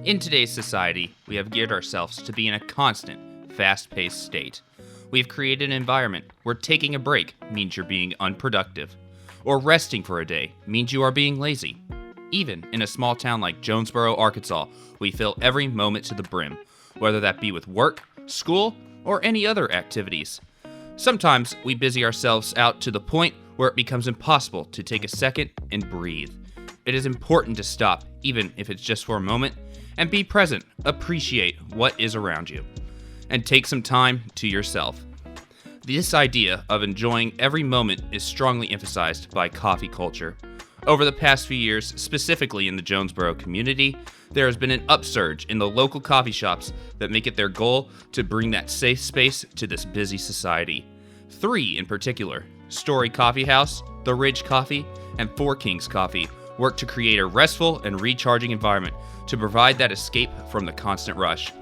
In today's society, we have geared ourselves to be in a constant, fast-paced state. We have created an environment where taking a break means you're being unproductive, or resting for a day means you are being lazy. Even in a small town like Jonesboro, Arkansas, we fill every moment to the brim, whether that be with work, school, or any other activities. Sometimes we busy ourselves out to the point where it becomes impossible to take a second and breathe. It is important to stop, even if it's just for a moment, and be present, appreciate what is around you, and take some time to yourself. This idea of enjoying every moment is strongly emphasized by coffee culture. Over the past few years, specifically in the Jonesboro community, there has been an upsurge in the local coffee shops that make it their goal to bring that safe space to this busy society. 3 in particular, Story Coffee House, The Ridge Coffee, and Four Kings Coffee, work to create a restful and recharging environment to provide that escape from the constant rush.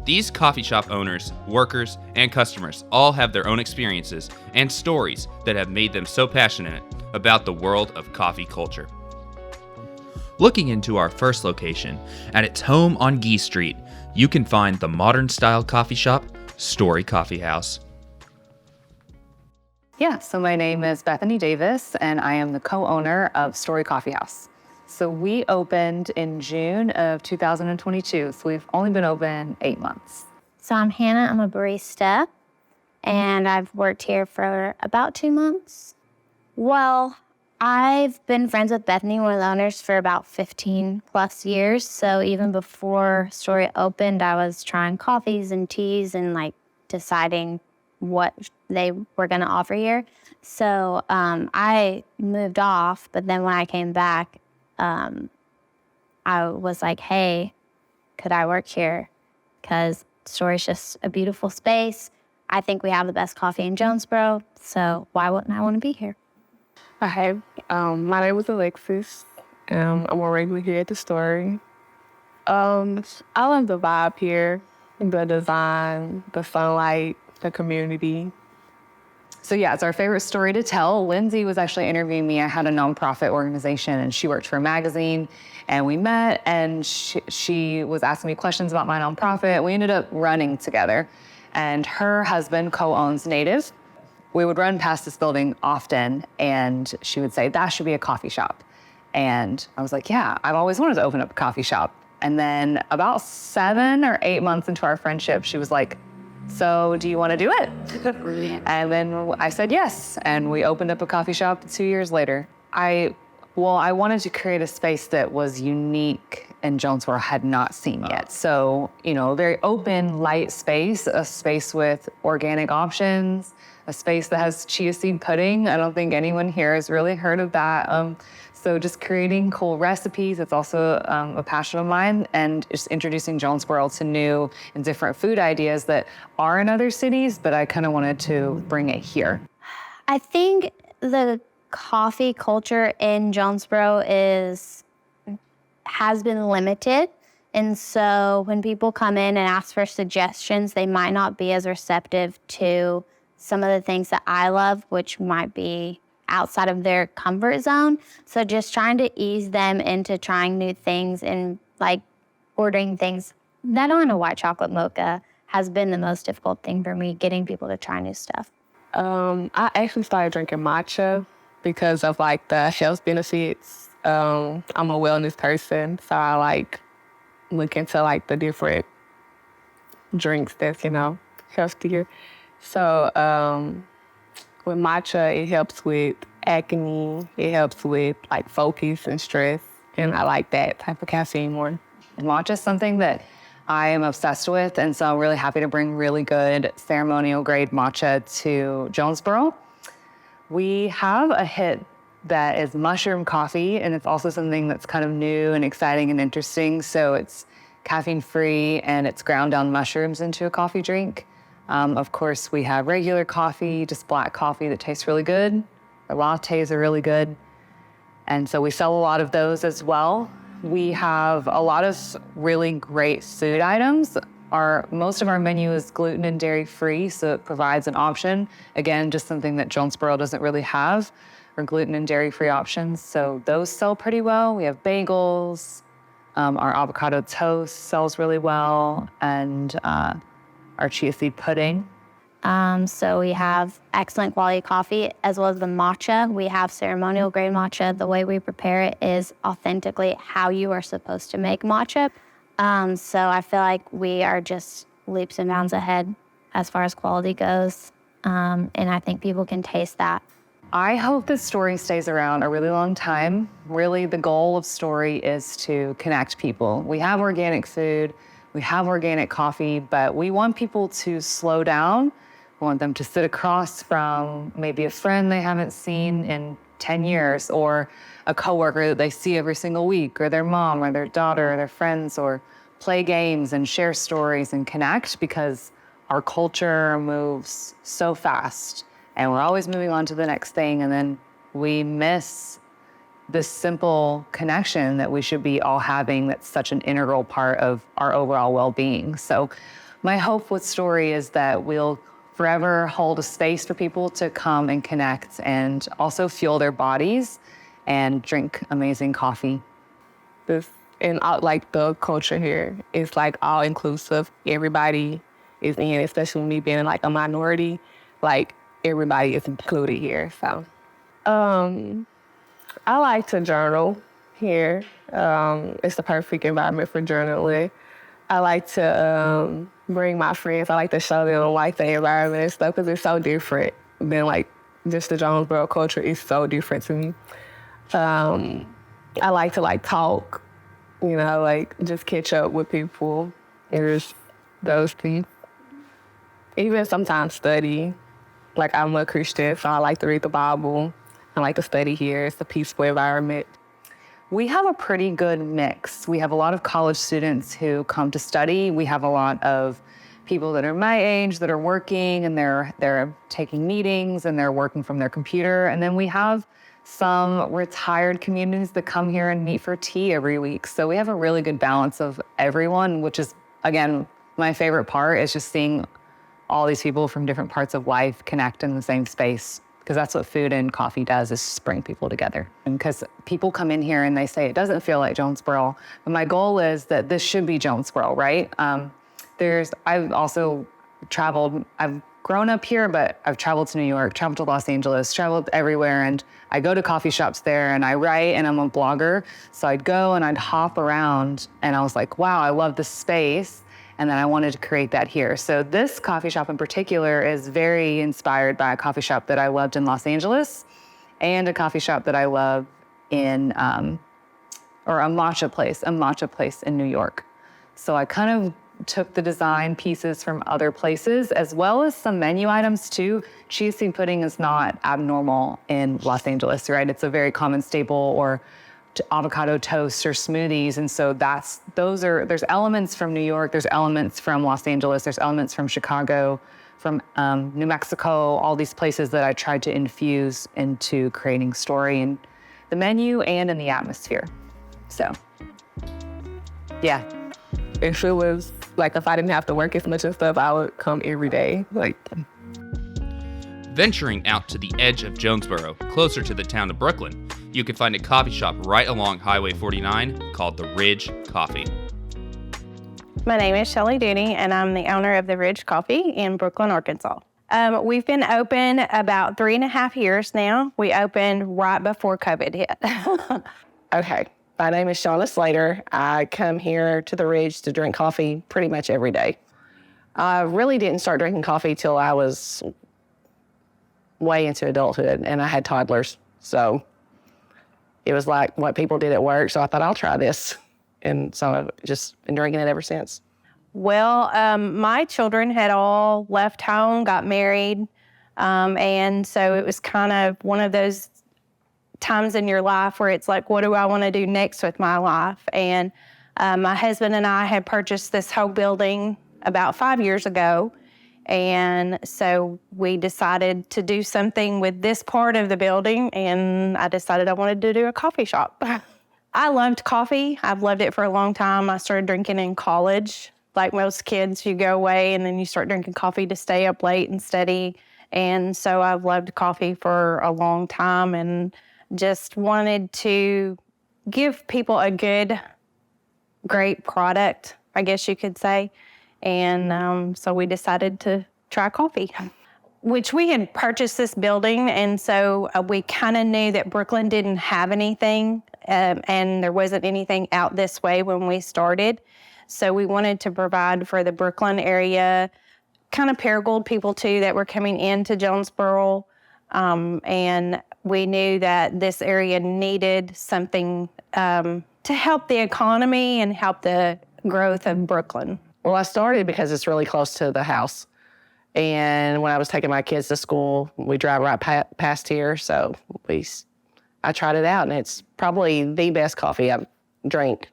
These coffee shop owners, workers, and customers all have their own experiences and stories that have made them so passionate about the world of coffee culture. Looking into our first location, at its home on Gee Street, you can find the modern-style coffee shop, Story Coffee House. Yeah, so my name is Bethany Davis, and I am the co-owner of Story Coffee House. So we opened in June of 2022, so we've only been open 8 months. So I'm Hannah, I'm a barista, and I've worked here for about 2 months. Well, I've been friends with Bethany, one of the owners, for about 15 plus years. So even before Story opened, I was trying coffees and teas and deciding what they were going to offer here. So I moved off, but then when I came back, I was like, hey, could I work here? Because Story's just a beautiful space. I think we have the best coffee in Jonesboro, so why wouldn't I want to be here? Hi, my name is Alexis. I'm a regular here at the Story. I love the vibe here, the design, the sunlight, the community. So yeah, it's our favorite story to tell. Lindsay was actually interviewing me. I had a nonprofit organization and she worked for a magazine, and we met, and she was asking me questions about my nonprofit. We ended up running together, and her husband co-owns Native. We would run past this building often, and she would say, that should be a coffee shop. And I was like, yeah, I've always wanted to open up a coffee shop. And then about 7 or 8 months into our friendship, she was like, so do you want to do it? And then I said yes, and we opened up a coffee shop 2 years later. I wanted to create a space that was unique and Jonesboro had not seen yet. So, a very open, light space, a space with organic options, a space that has chia seed pudding. I don't think anyone here has really heard of that. So just creating cool recipes, it's also a passion of mine, and just introducing Jonesboro to new and different food ideas that are in other cities, but I kind of wanted to bring it here. I think the coffee culture in Jonesboro has been limited. And so when people come in and ask for suggestions, they might not be as receptive to some of the things that I love, which might be outside of their comfort zone. So just trying to ease them into trying new things and ordering things that aren't a white chocolate mocha has been the most difficult thing for me, getting people to try new stuff. I actually started drinking matcha because of the health benefits. I'm a wellness person, so I look into the different drinks that's, healthier. So with matcha, it helps with acne, it helps with focus and stress, and I like that type of caffeine more. Matcha is something that I am obsessed with, and so I'm really happy to bring really good ceremonial grade matcha to Jonesboro. We have a hit that is mushroom coffee, and it's also something that's kind of new and exciting and interesting. So it's caffeine free, and it's ground down mushrooms into a coffee drink. Of course, we have regular coffee, just black coffee that tastes really good. The lattes are really good. And so we sell a lot of those as well. We have a lot of really great food items. Most of our menu is gluten and dairy free, so it provides an option. Again, just something that Jonesboro doesn't really have, or gluten and dairy free options. So those sell pretty well. We have bagels, Our avocado toast sells really well, and our chia seed pudding. So we have excellent quality coffee as well as the matcha. We have ceremonial grade matcha. The way we prepare it is authentically how you are supposed to make matcha. So I feel like we are just leaps and bounds ahead as far as quality goes. And I think people can taste that. I hope this story stays around a really long time. Really, the goal of story is to connect people. We have organic food, we have organic coffee, but we want people to slow down. We want them to sit across from maybe a friend they haven't seen in 10 years, or a coworker that they see every single week, or their mom or their daughter or their friends, or play games and share stories and connect, because our culture moves so fast and we're always moving on to the next thing, and then we miss this simple connection that we should be all having that's such an integral part of our overall well-being. So my hope with Story is that we'll forever hold a space for people to come and connect and also fuel their bodies and drink amazing coffee. And like the culture here is like all inclusive. Everybody is in, especially me being like a minority, like everybody is included here. So I like to journal here. It's the perfect environment for journaling. I like to bring my friends. I like to show them like the environment and stuff because it's so different than like just the Jonesboro culture is so different to me. I like to like talk, you know, like just catch up with people. There's those things. Even sometimes study. Like I'm a Christian, so I like to read the Bible. I like to study here. It's a peaceful environment. We have a pretty good mix. We have a lot of college students who come to study. We have a lot of people that are my age that are working, and they're taking meetings and they're working from their computer. And then we have some retired communities that come here and meet for tea every week. So we have a really good balance of everyone, which is, again, my favorite part is just seeing all these people from different parts of life connect in the same space, because that's what food and coffee does, is just bring people together. And because people come in here and they say, it doesn't feel like Jonesboro, but my goal is that this should be Jonesboro, right? I've also traveled, I've grown up here, but I've traveled to New York, traveled to Los Angeles, traveled everywhere, and I go to coffee shops there and I write, and I'm a blogger. So I'd go and I'd hop around and I was like, wow, I love this space. And then I wanted to create that here. So this coffee shop in particular is very inspired by a coffee shop that I loved in Los Angeles, and a coffee shop that I love in, or a matcha place in New York. So I kind of took the design pieces from other places, as well as some menu items too. Chia seed pudding is not abnormal in Los Angeles, right? It's a very common staple, or avocado toast or smoothies. And so there's elements from New York, there's elements from Los Angeles, there's elements from Chicago, from New Mexico, all these places that I tried to infuse into creating story in the menu and in the atmosphere. So, yeah. If it was like, if I didn't have to work as much and stuff, I would come every day. Like, Venturing out to the edge of Jonesboro, closer to the town of Brooklyn, you can find a coffee shop right along Highway 49 called The Ridge Coffee. My name is Shelly Dooney, and I'm the owner of The Ridge Coffee in Brooklyn, Arkansas. We've been open about 3.5 years now. We opened right before COVID hit. Okay, my name is Shauna Slater. I come here to The Ridge to drink coffee pretty much every day. I really didn't start drinking coffee till I was way into adulthood, and I had toddlers. So it was like what people did at work, so I thought I'll try this. And so I've just been drinking it ever since. Well, my children had all left home, got married, and so it was kind of one of those times in your life where it's like, what do I want to do next with my life? And my husband and I had purchased this whole building about 5 years ago. And so we decided to do something with this part of the building, and I decided I wanted to do a coffee shop. I loved coffee. I've loved it for a long time. I started drinking in college. Like most kids, you go away and then you start drinking coffee to stay up late and study. And so I've loved coffee for a long time, and just wanted to give people a good great product, I guess you could say. And so we decided to try coffee, which we had purchased this building. And so we kind of knew that Brooklyn didn't have anything and there wasn't anything out this way when we started. So we wanted to provide for the Brooklyn area, kind of Paragould people too that were coming into Jonesboro. And we knew that this area needed something to help the economy and help the growth of Brooklyn. Well, I started because it's really close to the house. And when I was taking my kids to school, we drive right past here. So I tried it out, and it's probably the best coffee I've drank.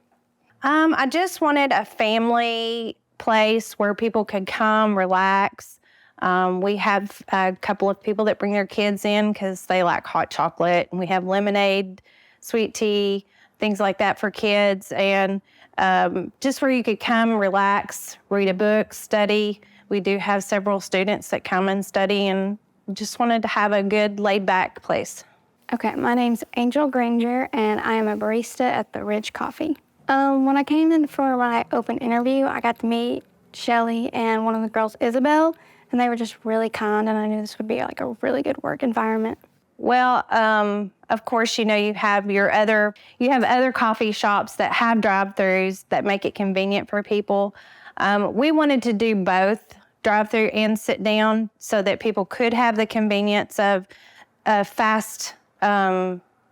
I just wanted a family place where people could come, relax. We have a couple of people that bring their kids in because they like hot chocolate. And we have lemonade, sweet tea, things like that for kids. And just where you could come, relax, read a book, study. We do have several students that come and study, and just wanted to have a good laid-back place. Okay, my name's Angel Granger, and I am a barista at the Ridge Coffee. When I came in for my open interview, I got to meet Shelly and one of the girls, Isabel, and they were just really kind, and I knew this would be like a really good work environment. Well, of course, you have other coffee shops that have drive-throughs that make it convenient for people. We wanted to do both, drive-through and sit down, so that people could have the convenience of a fast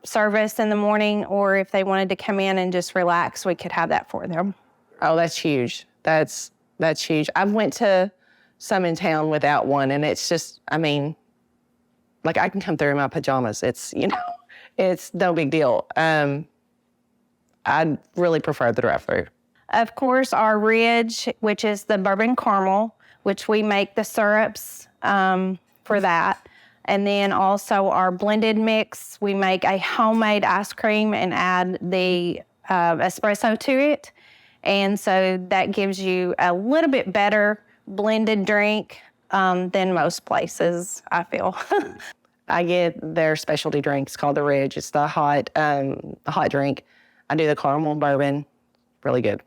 service in the morning, or if they wanted to come in and just relax, we could have that for them. Oh, that's huge. That's huge. I've went to some in town without one, and it's just, like I can come through in my pajamas. It's, it's no big deal. I really prefer the drive-through. Of course, our Ridge, which is the bourbon caramel, which we make the syrups for that. And then also our blended mix, we make a homemade ice cream and add the espresso to it. And so that gives you a little bit better blended drink than most places, I feel. I get their specialty drink. It's called the Ridge. It's the hot drink. I do the caramel bourbon. Really good.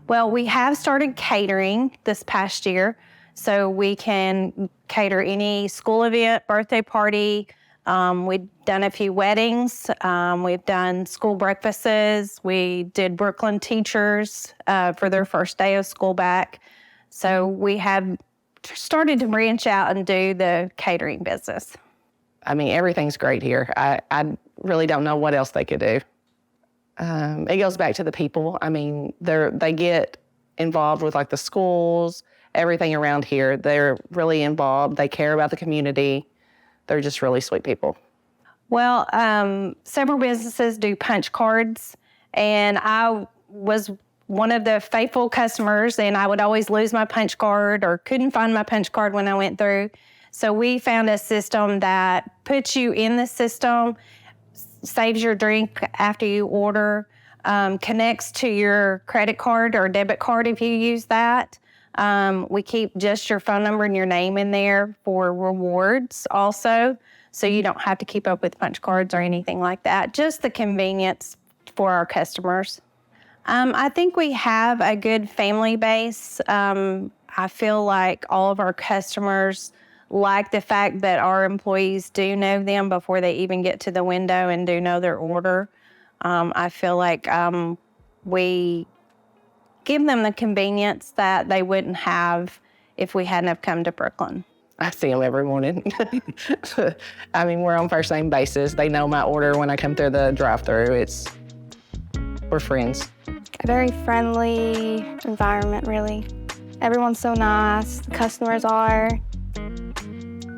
Well, we have started catering this past year, so we can cater any school event, birthday party. We've done a few weddings. We've done school breakfasts. We did Brooklyn teachers for their first day of school back. So we have started to branch out and do the catering business. Everything's great here. I really don't know what else they could do. It goes back to the people. They get involved with like the schools, everything around here. They're really involved. They care about the community. They're just really sweet people. Well, several businesses do punch cards, and I was one of the faithful customers, and I would always lose my punch card or couldn't find my punch card when I went through. So we found a system that puts you in the system, saves your drink after you order, connects to your credit card or debit card if you use that. We keep just your phone number and your name in there for rewards also, so you don't have to keep up with punch cards or anything like that. Just the convenience for our customers. I think we have a good family base. I feel like all of our customers like the fact that our employees do know them before they even get to the window and do know their order. I feel like we give them the convenience that they wouldn't have if we hadn't have come to Brooklyn. I see them every morning. We're on first name basis. They know my order when I come through the drive-through. We're friends. A very friendly environment, really. Everyone's so nice. The customers are.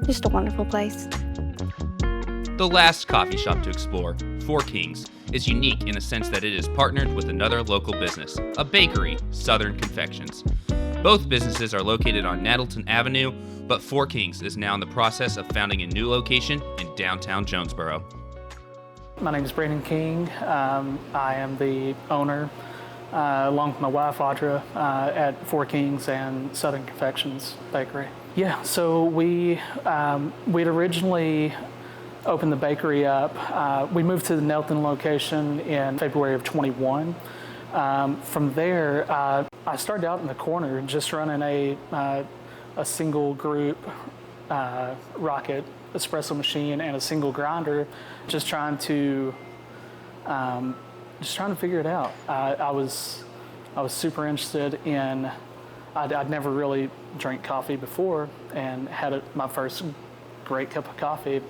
Just a wonderful place. The last coffee shop to explore, Four Kings, is unique in the sense that it is partnered with another local business, a bakery, Southern Confections. Both businesses are located on Nettleton Avenue, but Four Kings is now in the process of founding a new location in downtown Jonesboro. My name is Brandon King. I am the owner, along with my wife, Audra, at Four Kings and Southern Confections Bakery. Yeah, so we'd originally opened the bakery up. We moved to the Nettleton location in February of 21. From there, I started out in the corner, just running a single group rocket espresso machine and a single grinder, just trying to figure it out. I was super interested in. I'd never really drank coffee before, and had my first great cup of coffee,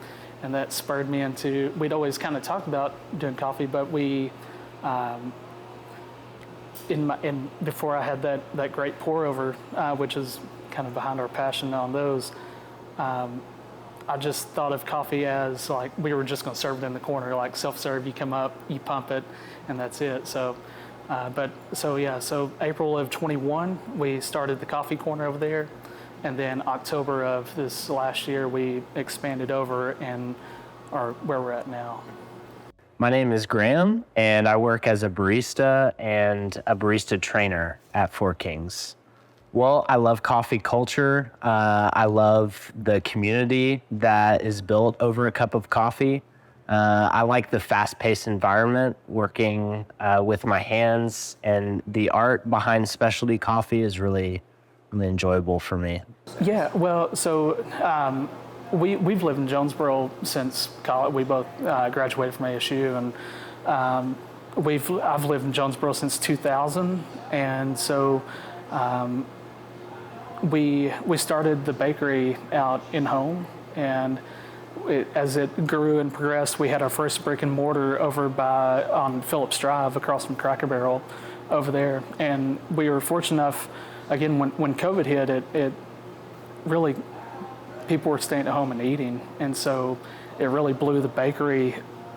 and that spurred me into. We'd always kind of talked about doing coffee, but we. Before I had that great pour over, which is kind of behind our passion on those, I just thought of coffee as like we were just going to serve it in the corner, like self-serve. You come up, you pump it, and that's it. So April of 21, we started the coffee corner over there, and then October of this last year, we expanded over and are where we're at now. My name is Graham, and I work as a barista and a barista trainer at Four Kings. Well, I love coffee culture. I love the community that is built over a cup of coffee. I like the fast-paced environment, working with my hands, and the art behind specialty coffee is really, really enjoyable for me. Yeah, well, so we've lived in Jonesboro since college. We both graduated from ASU, and I've lived in Jonesboro since 2000, and so we started the bakery out in home, and as it grew and progressed, we had our first brick and mortar over on Phillips Drive across from Cracker Barrel over there, and we were fortunate enough. Again, when COVID hit, it really, people were staying at home and eating, and so it really blew the bakery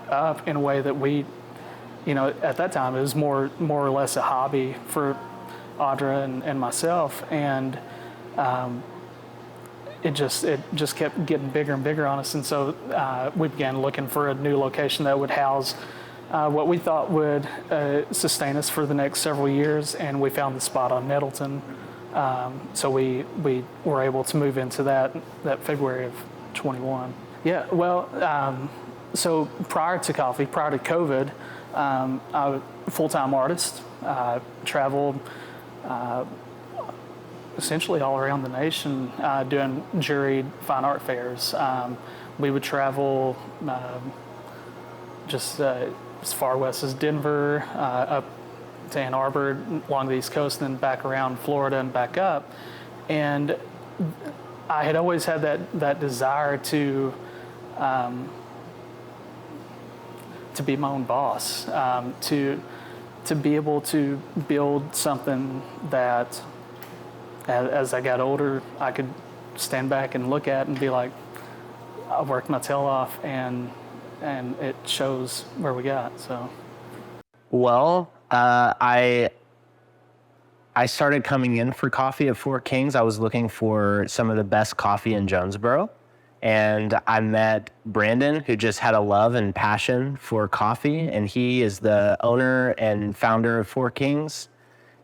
up in a way that we, at that time it was more or less a hobby for Audra and myself, and it just kept getting bigger and bigger on us, and so we began looking for a new location that would house what we thought would sustain us for the next several years, and we found the spot on Nettleton. So we were able to move into that February of 21. Yeah, well, so prior to COVID, I'm a full-time artist, traveled essentially all around the nation doing juried fine art fairs. We would travel just as far west as Denver, up to Ann Arbor, along the East Coast, and then back around Florida and back up. And I had always had that desire to be my own boss, to be able to build something that, as I got older, I could stand back and look at and be like, I worked my tail off, and it shows where we got. So, well, I started coming in for coffee at Four Kings. I was looking for some of the best coffee in Jonesboro, and I met Brandon, who just had a love and passion for coffee, and he is the owner and founder of Four Kings.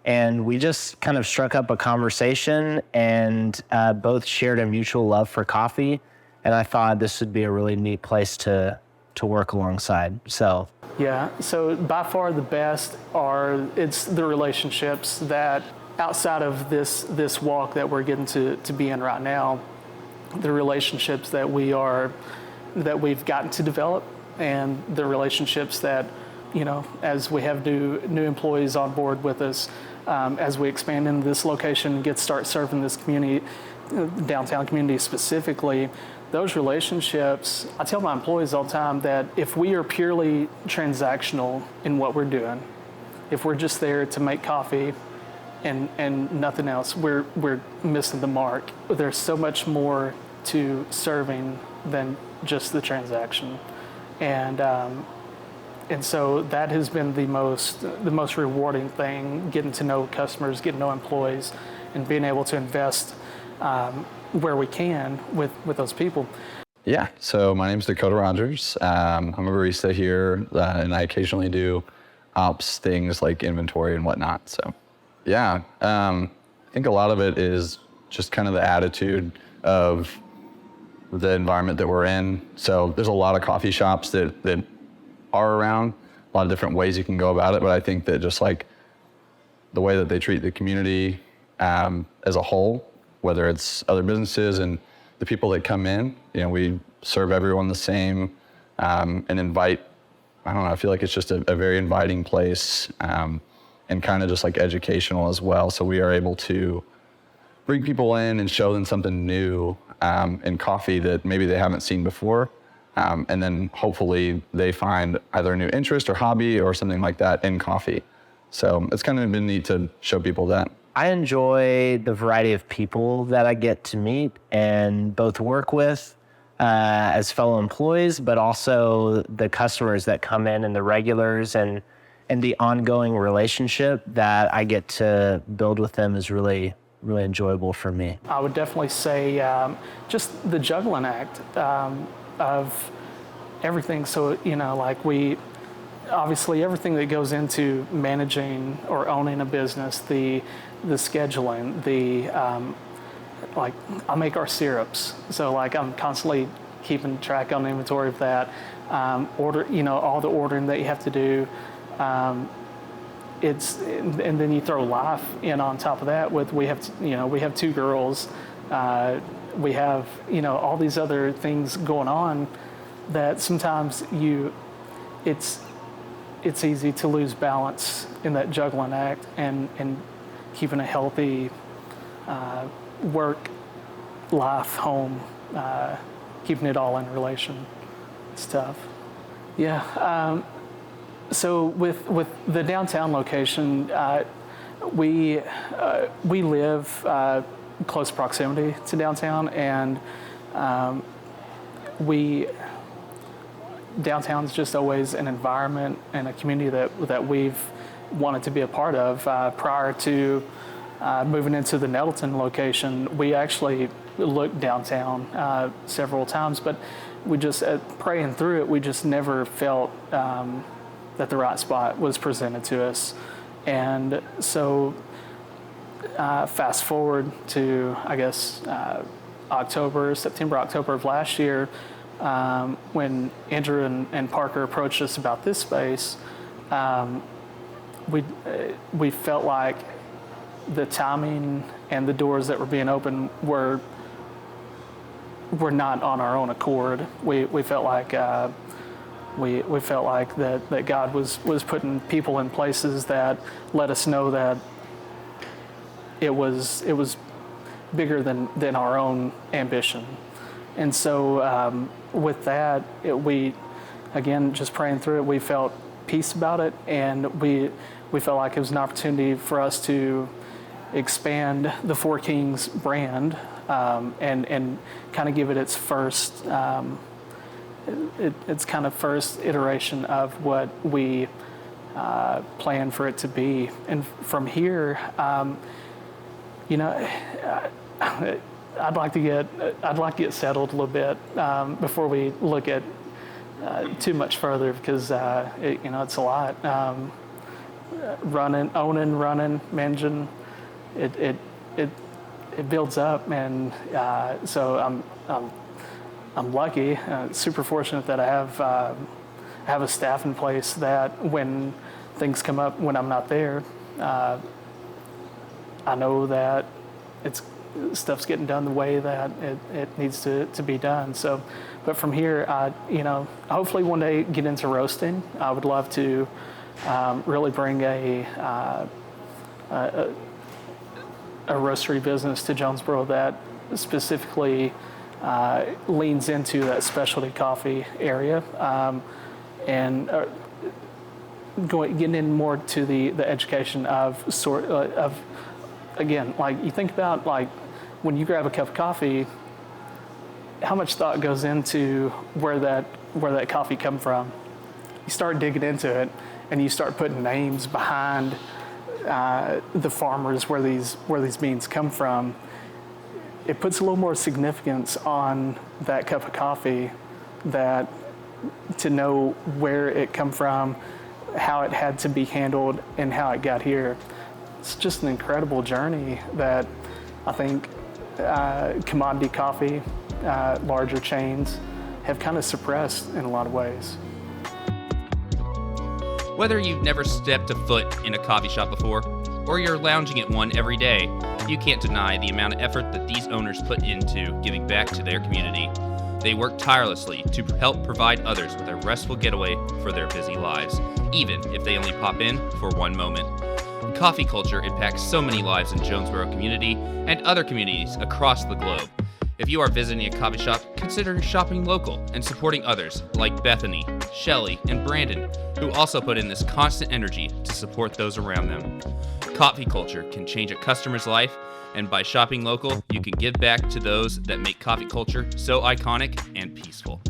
And we just kind of struck up a conversation, and both shared a mutual love for coffee, and I thought this would be a really neat place to work alongside. So yeah, so by far the best it's the relationships that outside of this walk that we're getting to be in right now, the relationships that we've gotten to develop, and the relationships that, as we have new employees on board with us, as we expand into this location and start serving this community, downtown community specifically, those relationships, I tell my employees all the time that if we are purely transactional in what we're doing, if we're just there to make coffee and nothing else, we're missing the mark. There's so much more to serving than just the transaction. And so that has been the most rewarding thing, getting to know customers, getting to know employees, and being able to invest where we can with those people. Yeah, so my name is Dakota Rogers. I'm a barista here, and I occasionally do ops things like inventory and whatnot. So yeah, I think a lot of it is just kind of the attitude of the environment that we're in. So there's a lot of coffee shops that are around, a lot of different ways you can go about it, but I think that just like the way that they treat the community as a whole, whether it's other businesses and the people that come in. You know, we serve everyone the same and invite. I don't know. I feel like it's just a very inviting place and kind of just like educational as well. So we are able to bring people in and show them something new in coffee that maybe they haven't seen before. And then hopefully they find either a new interest or hobby or something like that in coffee. So it's kind of been neat to show people that. I enjoy the variety of people that I get to meet and both work with as fellow employees, but also the customers that come in and the regulars and the ongoing relationship that I get to build with them is really enjoyable for me. I would definitely say just the juggling act of everything. So, you know, like obviously everything that goes into managing or owning a business, the scheduling, like I make our syrups. So like I'm constantly keeping track on the inventory of that. All the ordering that you have to do. And then you throw life in on top of that we have 2 girls. We have, all these other things going on that sometimes it's easy to lose balance in that juggling act and keeping a healthy work, life, home, keeping it all in relation. It's tough. Yeah. So with the downtown location, we live close proximity to downtown, and downtown's just always an environment and a community that we've wanted to be a part of. Prior to moving into the Nettleton location, we actually looked downtown several times, but we just, praying through it, we just never felt that the right spot was presented to us. And so fast forward to, I guess, September, October of last year, when Andrew and Parker approached us about this space, we felt like the timing and the doors that were being opened were not on our own accord. We felt like we felt like that God was putting people in places that let us know that it was bigger than our own ambition. And so with that, we again, just praying through it, we felt peace about it, and we felt like it was an opportunity for us to expand the Four Kings brand and kind of give it its first it's kind of first iteration of what we plan for it to be. And from here, I'd like to get settled a little bit before we look at too much further, because it's a lot. Running, managing, it builds up, and so I'm lucky, super fortunate that I have a staff in place that when things come up when I'm not there, I know that stuff's getting done the way that it needs to be done. So, but from here, hopefully one day get into roasting. I would love to really bring a roastery business to Jonesboro that specifically leans into that specialty coffee area, and getting in more to the education of again, like you think about, like when you grab a cup of coffee, how much thought goes into where that coffee come from. You start digging into it, and you start putting names behind the farmers where these beans come from. It puts a little more significance on that cup of coffee, that to know where it come from, how it had to be handled, and how it got here. It's just an incredible journey that I think commodity coffee, larger chains, have kind of suppressed in a lot of ways. Whether you've never stepped a foot in a coffee shop before, or you're lounging at one every day, you can't deny the amount of effort that these owners put into giving back to their community. They work tirelessly to help provide others with a restful getaway for their busy lives, even if they only pop in for one moment. Coffee culture impacts so many lives in Jonesboro community and other communities across the globe. If you are visiting a coffee shop, consider shopping local and supporting others like Bethany, Shelly, and Brandon, who also put in this constant energy to support those around them. Coffee culture can change a customer's life, and by shopping local, you can give back to those that make coffee culture so iconic and peaceful.